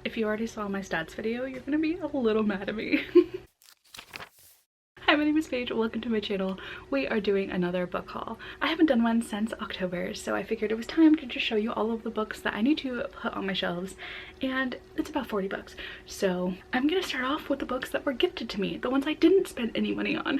if you already saw my stats video, you're gonna be a little mad at me. Hi, my name is Paige. Welcome to my channel. We are doing another book haul. I haven't done one since October, so I figured it was time to just show you all of the books that I need to put on my shelves, and it's about 40 books. So I'm gonna start off with the books that were gifted to me, the ones I didn't spend any money on.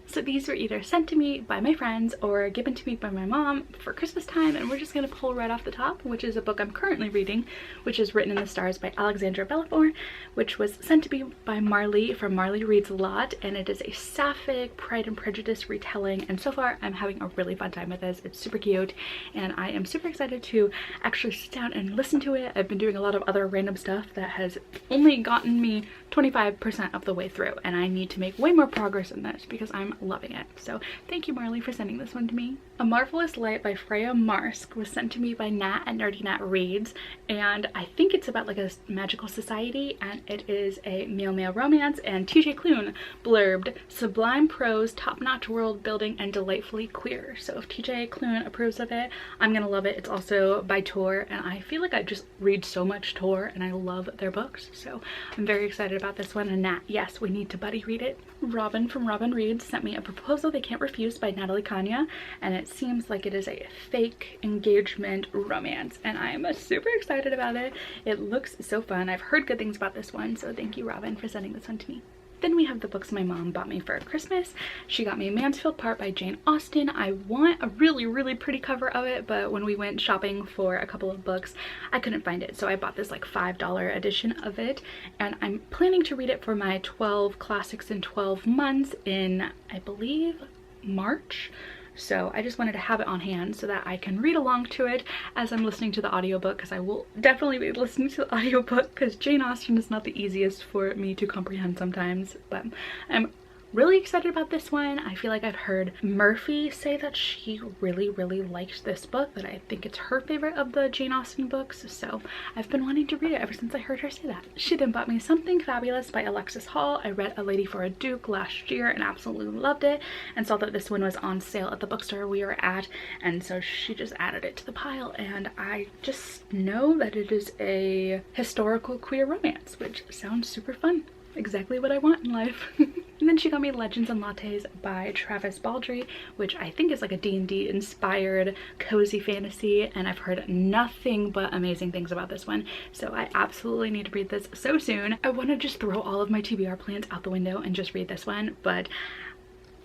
So these were either sent to me by my friends or given to me by my mom for Christmas time, and we're just gonna pull right off the top, which is a book I'm currently reading, which is Written in the Stars by Alexandra Bellefour, which was sent to me by Marley from Marley Reads a Lot, and it is a sapphic Pride and Prejudice retelling, and so far I'm having a really fun time with this. It's super cute, and I am super excited to actually sit down and listen to it. I've been doing a lot of other random stuff that has only gotten me 25% of the way through, and I need to make way more progress in this because I'm loving it. So thank you, Marley, for sending this one to me. A Marvelous Light by Freya Marsk was sent to me by Nat at Nerdy Nat Reads, and I think it's about like a magical society, and it is a male-male romance, and TJ Klune blurbed, sublime prose, top-notch world building, and delightfully queer. So if TJ Klune approves of it, I'm gonna love it. It's also by Tor, and I feel like I just read so much Tor and I love their books, so I'm very excited about this one. And Nat, yes, we need to buddy read it. Robin from Robin Reads sent me A Proposal They Can't Refuse by Natalie Kanya, and it seems like it is a fake engagement romance, and I'm super excited about it. It looks so fun. I've heard good things about this one, so thank you, Robin, for sending this one to me. Then we have the books my mom bought me for Christmas. She got me Mansfield Park by Jane Austen. I want a really pretty cover of it, but when we went shopping for a couple of books, I couldn't find it. So I bought this like $5 edition of it, and I'm planning to read it for my 12 classics in 12 months in, I believe, March. So I just wanted to have it on hand so that I can read along to it as I'm listening to the audiobook, because I will definitely be listening to the audiobook because Jane Austen is not the easiest for me to comprehend sometimes. But I'm really excited about this one. I feel like I've heard Murphy say that she really liked this book, that I think it's her favorite of the Jane Austen books, so I've been wanting to read it ever since I heard her say that. She then bought me Something Fabulous by Alexis Hall. I read A Lady for a Duke last year and absolutely loved it, and saw that this one was on sale at the bookstore we were at, and so she just added it to the pile, and I just know that it is a historical queer romance, which sounds super fun. Exactly what I want in life. And then she got me Legends and Lattes by Travis Baldree, which I think is like a D&D inspired cozy fantasy, and I've heard nothing but amazing things about this one, so I absolutely need to read this so soon. I want to just throw all of my TBR plans out the window and just read this one, but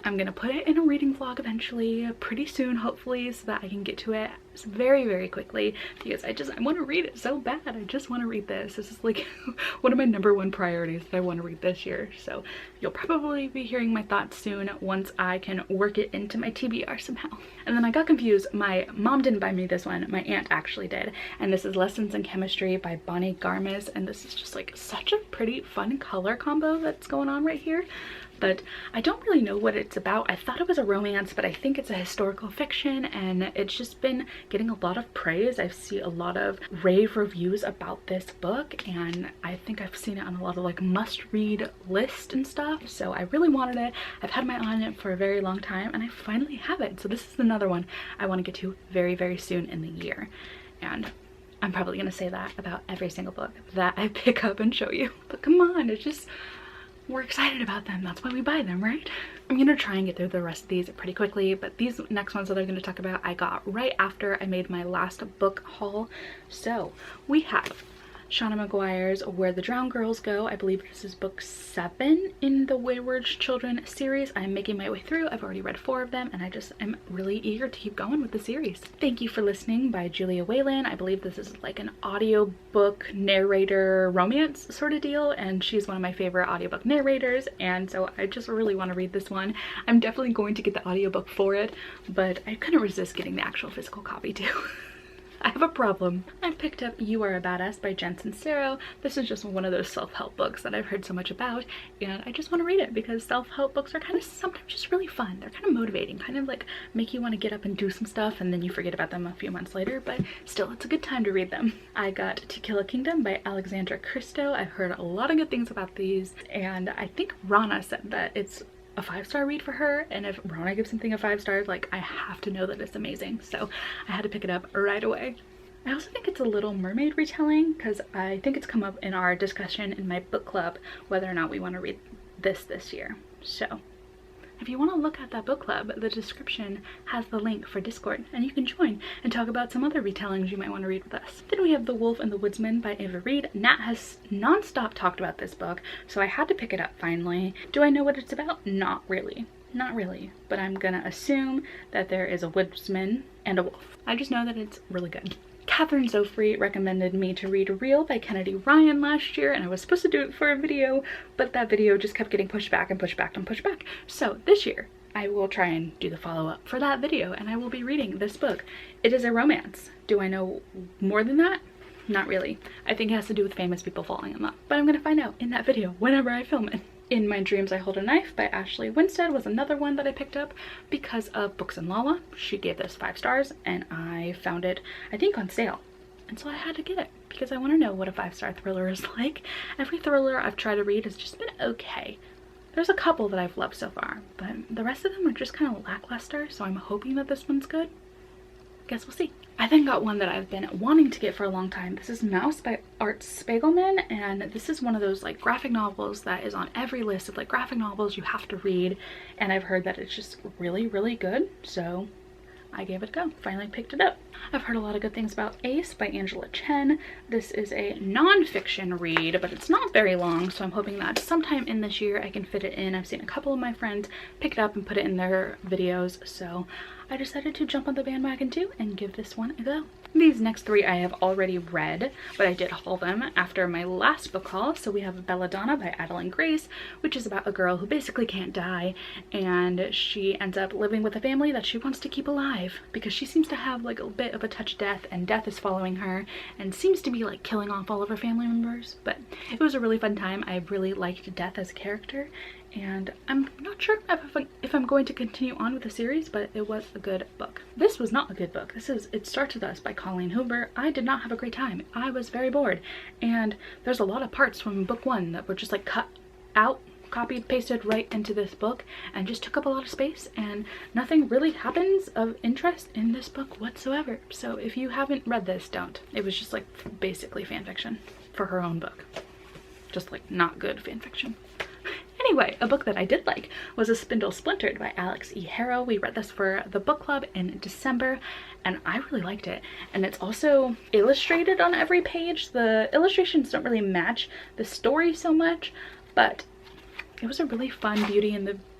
I'm gonna put it in a reading vlog eventually, pretty soon hopefully, so that I can get to it very quickly, because I want to read it so bad. I just want to read this. This is like one of my #1 priorities that I want to read this year, so you'll probably be hearing my thoughts soon once I can work it into my TBR somehow. And then I got confused. My mom didn't buy me this one, my aunt actually did, and this is Lessons in Chemistry by Bonnie Garmis, and this is just like such a pretty fun color combo that's going on right here. But I don't really know what it's about. I thought it was a romance, but I think it's a historical fiction, and it's just been getting a lot of praise. I see a lot of rave reviews about this book, and I think I've seen it on a lot of like must-read lists and stuff, so I really wanted it. I've had my eye on it for a very long time, and I finally have it. So this is another one I want to get to very soon in the year, and I'm probably gonna say that about every single book that I pick up and show you. But come on, it's just, we're excited about them. That's why we buy them, right? I'm gonna try and get through the rest of these pretty quickly, but these next ones that I'm gonna talk about I got right after I made my last book haul. So we have Shauna Maguire's Where the Drowned Girls Go. I believe this is book 7 in the Wayward Children series. I'm making my way through. I've already read 4 of them, and I just am really eager to keep going with the series. Thank You for Listening by Julia Whalen. I believe this is like an audiobook narrator romance sort of deal, and she's one of my favorite audiobook narrators, and so I just really want to read this one. I'm definitely going to get the audiobook for it, but I couldn't resist getting the actual physical copy too. I have a problem. I picked up You Are a Badass by Jen Sincero. This is just one of those self-help books that I've heard so much about, and I just want to read it because self-help books are kind of sometimes just really fun. They're kind of motivating, kind of like make you want to get up and do some stuff, and then you forget about them a few months later, but still, it's a good time to read them. I got To Kill a Kingdom by Alexandra Christo. I've heard a lot of good things about these, and I think Rana said that it's a 5-star read for her, and if Rona gives something a 5 stars, like, I have to know that it's amazing, so I had to pick it up right away. I also think it's a Little Mermaid retelling because I think it's come up in our discussion in my book club whether or not we want to read this year. So if you want to look at that book club, the description has the link for Discord and you can join and talk about some other retellings you might want to read with us. Then we have The Wolf and the Woodsman by Ava Reid. Nat has non-stop talked about this book, so I had to pick it up finally. Do I know what it's about? Not really. Not really, but I'm gonna assume that there is a woodsman and a wolf. I just know that it's really good. Catherine Zofrey recommended me to read Real by Kennedy Ryan last year, and I was supposed to do it for a video, but that video just kept getting pushed back and pushed back and pushed back. So this year, I will try and do the follow-up for that video, and I will be reading this book. It is a romance. Do I know more than that? Not really. I think it has to do with famous people falling in love, but I'm gonna find out in that video whenever I film it. In My Dreams I Hold a Knife by Ashley Winstead was another one that I picked up because of Books and Lala. She gave this 5 stars and I found it, I think, on sale. And so I had to get it because I want to know what a 5-star thriller is like. Every thriller I've tried to read has just been okay. There's a couple that I've loved so far, but the rest of them are just kind of lackluster, so I'm hoping that this one's good. Guess we'll see. I then got one that I've been wanting to get for a long time. This is Mouse by Art Spiegelman, and this is one of those like graphic novels that is on every list of like graphic novels you have to read, and I've heard that it's just really, really good, so I gave it a go. Finally picked it up. I've heard a lot of good things about Ace by Angela Chen. This is a non-fiction read, but it's not very long, so I'm hoping that sometime in this year I can fit it in. I've seen a couple of my friends pick it up and put it in their videos, so I decided to jump on the bandwagon too and give this one a go. These next 3 I have already read, but I did haul them after my last book haul. So we have Belladonna by Adeline Grace, which is about a girl who basically can't die, and she ends up living with a family that she wants to keep alive because she seems to have like a bit of a touch of death, and death is following her and seems to be like killing off all of her family members. But it was a really fun time. I really liked Death as a character, and I'm not sure if I'm going to continue on with the series, but it was a good book. This was not a good book. This is It Starts With Us by Colleen Hoover. I did not have a great time. I was very bored, and there's a lot of parts from book 1 that were just like cut out, copied, pasted right into this book, and just took up a lot of space, and nothing really happens of interest in this book whatsoever. So if you haven't read this, don't. It was just like basically fan fiction for her own book. Just like not good fan fiction. Anyway, a book that I did like was A Spindle Splintered by Alex E. Harrow. We read this for the book club in December, and I really liked it. And it's also illustrated on every page. The illustrations don't really match the story so much, but it was a really fun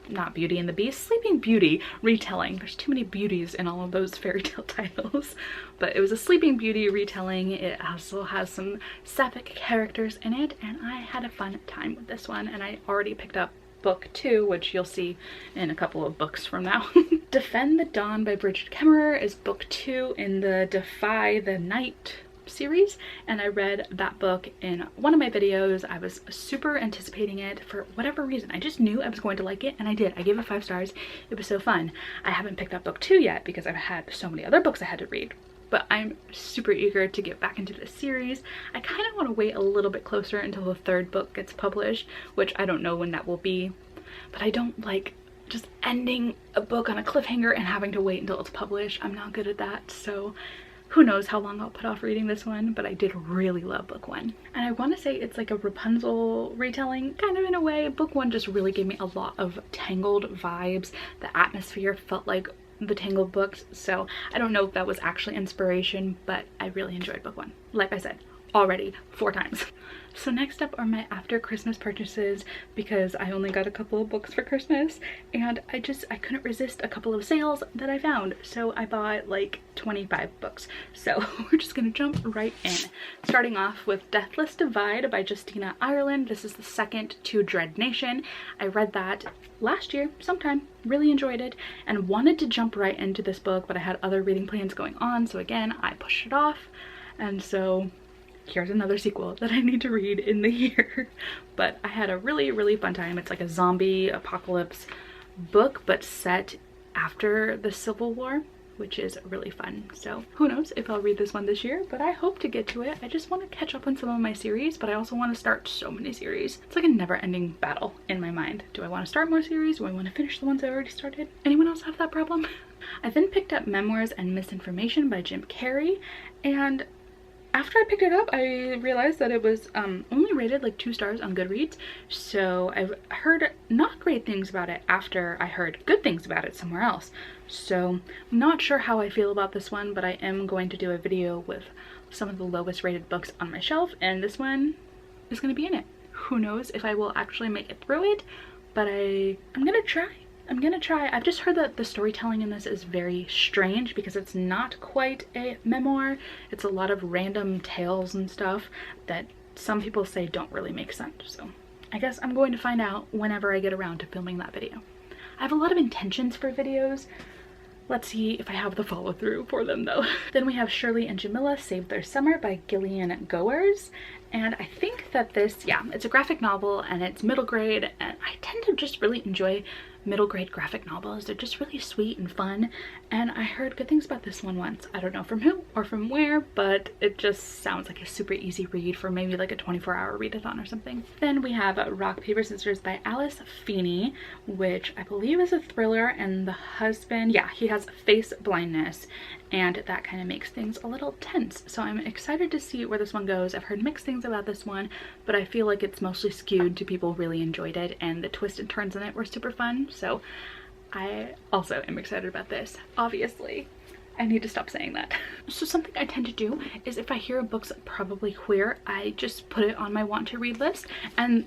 not Beauty and the Beast, Sleeping Beauty retelling. There's too many beauties in all of those fairy tale titles, but it was a Sleeping Beauty retelling. It also has some sapphic characters in it, and I had a fun time with this one, and I already picked up book 2, which you'll see in a couple of books from now. Defend the Dawn by Bridget Kemmerer is book 2 in the Defy the Night series, and I read that book in one of my videos. I was super anticipating it for whatever reason. I just knew I was going to like it, and I did. I gave it 5 stars. It was so fun. I haven't picked up book 2 yet because I've had so many other books I had to read, but I'm super eager to get back into this series. I kind of want to wait a little bit closer until the 3rd book gets published, which I don't know when that will be, but I don't like just ending a book on a cliffhanger and having to wait until it's published. I'm not good at that, so who knows how long I'll put off reading this one, but I did really love book 1. And I want to say it's like a Rapunzel retelling, kind of in a way. Book 1 just really gave me a lot of Tangled vibes. The atmosphere felt like the Tangled books, so I don't know if that was actually inspiration, but I really enjoyed book 1. Like I said, already 4 times. So next up are my after Christmas purchases, because I only got a couple of books for Christmas, and I couldn't resist a couple of sales that I found, so I bought like 25 books. So we're just gonna jump right in, starting off with Deathless Divide by Justina Ireland. This is the second to Dread Nation. I read that last year sometime, really enjoyed it, and wanted to jump right into this book, but I had other reading plans going on, so again I pushed it off, and so here's another sequel that I need to read in the year. But I had a really fun time. It's like a zombie apocalypse book, but set after the Civil War, which is really fun. So who knows if I'll read this one this year, but I hope to get to it. I just want to catch up on some of my series, but I also want to start so many series. It's like a never-ending battle in my mind. Do I want to start more series? Do I want to finish the ones I already started? Anyone else have that problem? I then picked up Memoirs and Misinformation by Jim Carrey, and after I picked it up, I realized that it was only rated like 2 stars on Goodreads. So I've heard not great things about it after I heard good things about it somewhere else. So I'm not sure how I feel about this one, but I am going to do a video with some of the lowest rated books on my shelf, and this one is going to be in it. Who knows if I will actually make it through it, but I'm gonna try. I've just heard that the storytelling in this is very strange because it's not quite a memoir. It's a lot of random tales and stuff that some people say don't really make sense. So I guess I'm going to find out whenever I get around to filming that video. I have a lot of intentions for videos. Let's see if I have the follow through for them though. Then we have Shirley and Jamila Save Their Summer by Gillian Goers. And I think that this, yeah, it's a graphic novel and it's middle grade, and I tend to just really enjoy middle grade graphic novels. They're just really sweet and fun, and I heard good things about this one once. I don't know from who or from where, but it just sounds like a super easy read for maybe like a 24-hour readathon or something. Then we have Rock, Paper, Scissors by Alice Feeney, which I believe is a thriller, and the husband, yeah, he has face blindness, and that kind of makes things a little tense. So I'm excited to see where this one goes. I've heard mixed things about this one, but I feel like it's mostly skewed to people really enjoyed it, and the twists and turns in it were super fun. So I also am excited about this. Obviously, I need to stop saying that. So something I tend to do is if I hear a book's probably queer, I just put it on my want to read list, and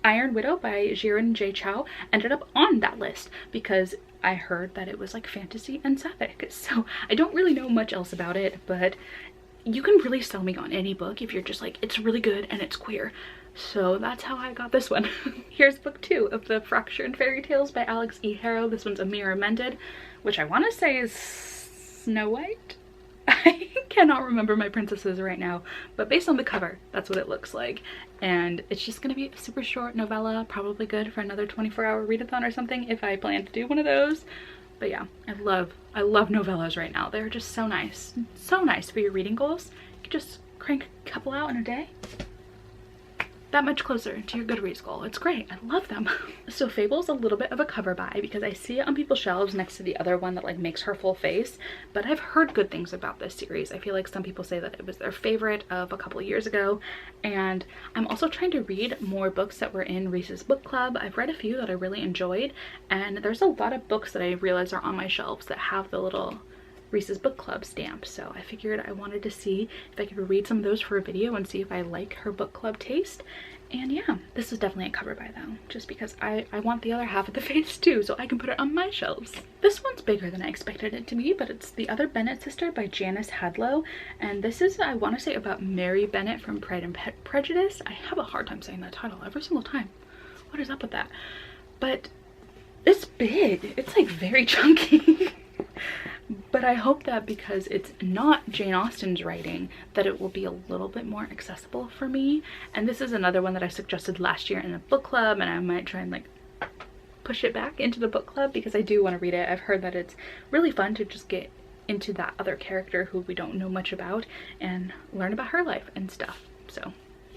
Iron Widow by Jiren J. Chow ended up on that list because I heard that it was like fantasy and sapphic. So I don't really know much else about it, but you can really sell me on any book if you're just like, it's really good and it's queer. So that's how I got this one. Here's book 2 of the Fractured Fairy Tales by Alex E. Harrow. This one's A Mirror Mended, which I want to say is Snow White. I cannot remember my princesses right now, but based on the cover, that's what it looks like. And it's just gonna be a super short novella, probably good for another 24-hour readathon or something if I plan to do one of those. But yeah, I love novellas right now. They're just so nice for your reading goals. You can just crank a couple out in a day. That much closer to your Goodreads goal. It's great. I love them. So Fable's a little bit of a cover buy because I see it on people's shelves next to the other one that like makes her full face, but I've heard good things about this series. I feel like some people say that it was their favorite of a couple of years ago, and I'm also trying to read more books that were in Reese's Book Club. I've read a few that I really enjoyed, and there's a lot of books that I realize are on my shelves that have the little Reese's Book Club stamp, so I figured I wanted to see if I could read some of those for a video and see if I like her book club taste. And yeah, this is definitely a cover buy though, just because I want the other half of the face too, so I can put it on my shelves. This one's bigger than I expected it to be, but it's The Other Bennett Sister by Janice Hadlow, and this is, I want to say, about Mary Bennett from Pride and Prejudice. I have a hard time saying that title every single time. What is up with that? But it's big. It's like very chunky. But I hope that because it's not Jane Austen's writing, that it will be a little bit more accessible for me. And this is another one that I suggested last year in the book club, and I might try and like push it back into the book club because I do want to read it. I've heard that it's really fun to just get into that other character who we don't know much about and learn about her life and stuff. So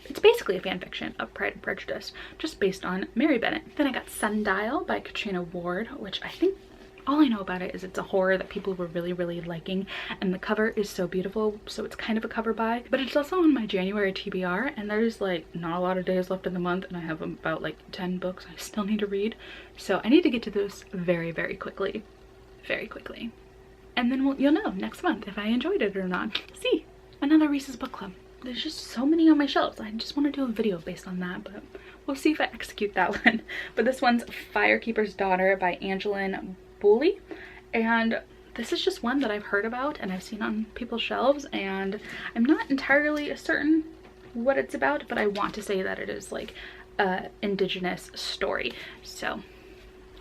it's basically a fan fiction of Pride and Prejudice, just based on Mary Bennett. Then I got Sundial by Katrina Ward, which I think all I know about it is it's a horror that people were really liking, and the cover is so beautiful, so it's kind of a cover buy. But it's also on my January TBR, and there's like not a lot of days left in the month, and I have about like 10 books I still need to read, so I need to get to this very quickly. And then you'll know next month if I enjoyed it or not. See, another Reese's Book Club. There's just so many on my shelves. I just want to do a video based on that, but we'll see if I execute that one. But this one's Firekeeper's Daughter by Angeline Bully, and this is just one that I've heard about and I've seen on people's shelves, and I'm not entirely certain what it's about, but I want to say that it is like a indigenous story. So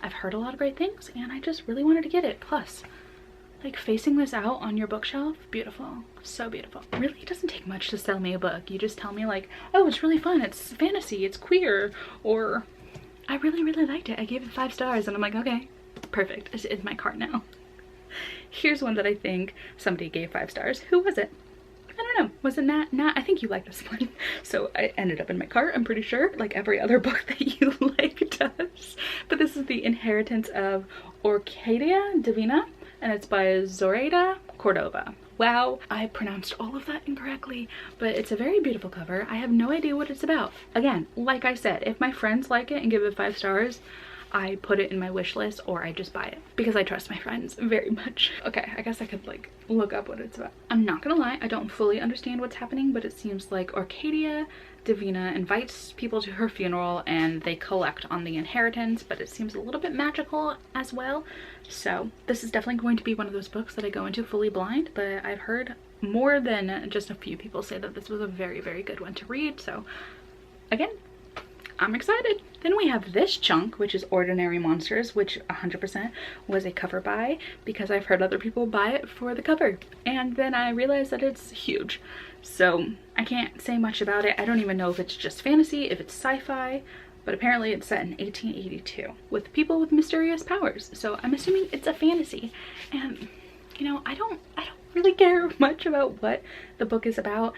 I've heard a lot of great things and I just really wanted to get it. Plus, like, facing this out on your bookshelf, beautiful, so beautiful. Really, it doesn't take much to sell me a book. You just tell me like, oh, it's really fun, it's fantasy, it's queer, or I really liked it, I gave it 5 stars, and I'm like, okay, perfect, it's in my cart now. Here's one that I think somebody gave 5 stars. Who was it? I don't know. Was it Nat? Nat, I think you like this one. So I ended up in my cart, I'm pretty sure, like every other book that you like does. But this is The Inheritance of Orquídea Divina, and it's by Zoraida Cordova. Wow, I pronounced all of that incorrectly, but it's a very beautiful cover. I have no idea what it's about. Again, like I said, if my friends like it and give it 5 stars, I put it in my wish list or I just buy it because I trust my friends very much. Okay, I guess I could like look up what it's about. I'm not gonna lie, I don't fully understand what's happening, but it seems like Orquídea Divina invites people to her funeral and they collect on the inheritance, but it seems a little bit magical as well. So this is definitely going to be one of those books that I go into fully blind, but I've heard more than just a few people say that this was a very, very good one to read. So again, I'm excited. Then we have this chunk, which is Ordinary Monsters, which 100% was a cover buy because I've heard other people buy it for the cover. And then I realized that it's huge. So I can't say much about it. I don't even know if it's just fantasy, if it's sci-fi, but apparently it's set in 1882 with people with mysterious powers. So I'm assuming it's a fantasy. And you know, I don't really care much about what the book is about,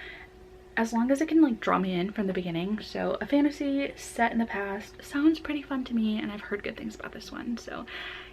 as long as it can like draw me in from the beginning. So a fantasy set in the past sounds pretty fun to me, and I've heard good things about this one. So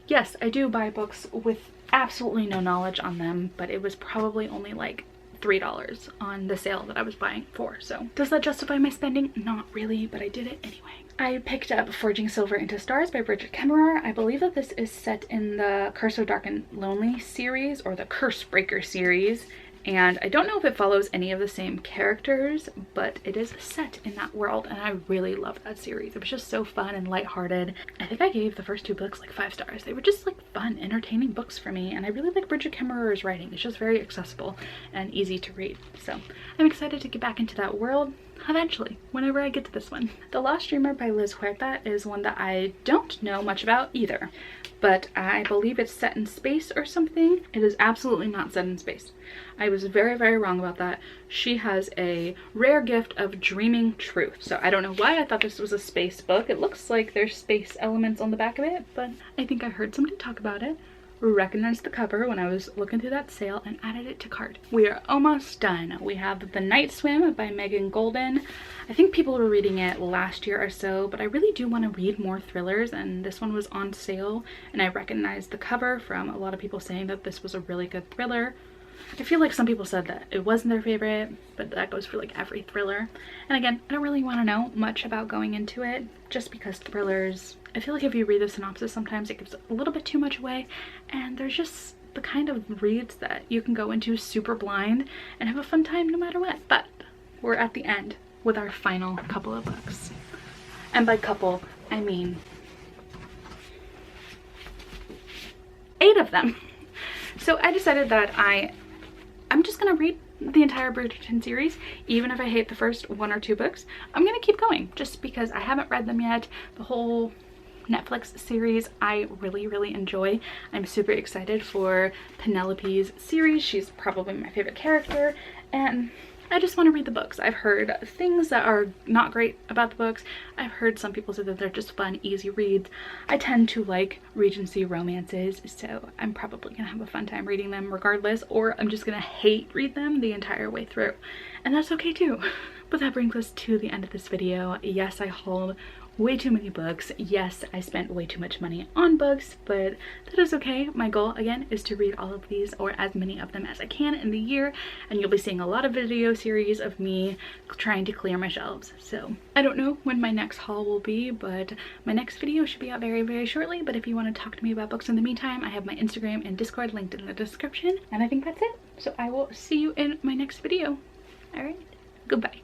yes, I do buy books with absolutely no knowledge on them, but it was probably only like $3 on the sale that I was buying for. So does that justify my spending? Not really, but I did it anyway. I picked up Forging Silver into Stars by Bridgerton. I believe that this is set in the Curse of Dark and Lonely series, or the Curse Breaker series. And I don't know if it follows any of the same characters, but it is set in that world, and I really loved that series. It was just so fun and lighthearted. I think I gave the first 2 books like 5 stars. They were just like fun, entertaining books for me, and I really like Bridget Kemmerer's writing. It's just very accessible and easy to read. So I'm excited to get back into that world eventually, whenever I get to this one. The Lost Dreamer by Liz Huerta is one that I don't know much about either, but I believe it's set in space or something. It is absolutely not set in space. I was very, very wrong about that. She has a rare gift of dreaming truth. So I don't know why I thought this was a space book. It looks like there's space elements on the back of it, but I think I heard somebody talk about it, recognized the cover when I was looking through that sale, and added it to cart. We are almost done. We have The Night Swim by Megan Golden. I think people were reading it last year or so, but I really do want to read more thrillers, and this one was on sale, and I recognized the cover from a lot of people saying that this was a really good thriller. I feel like some people said that it wasn't their favorite, but that goes for like every thriller. And again, I don't really want to know much about going into it, just because thrillers, I feel like if you read the synopsis, sometimes it gives a little bit too much away, and there's just the kind of reads that you can go into super blind and have a fun time no matter what. But we're at the end with our final couple of books. And by couple, I mean 8 of them. So I decided that I'm just gonna read the entire Bridgerton series. Even if I hate the first 1 or 2 books, I'm gonna keep going just because I haven't read them yet. The whole Netflix series I really, really enjoy. I'm super excited for Penelope's series. She's probably my favorite character, and I just want to read the books. I've heard things that are not great about the books. I've heard some people say that they're just fun, easy reads. I tend to like Regency romances, so I'm probably gonna have a fun time reading them regardless, or I'm just gonna hate read them the entire way through, and that's okay too. But that brings us to the end of this video. Yes, I hauled way too many books. Yes, I spent way too much money on books, but that is okay. My goal again is to read all of these, or as many of them as I can in the year, and you'll be seeing a lot of video series of me trying to clear my shelves. So I don't know when my next haul will be, but my next video should be out very, very shortly. But if you want to talk to me about books in the meantime, I have my Instagram and Discord linked in the description, and I think that's it. So I will see you in my next video. All right, goodbye.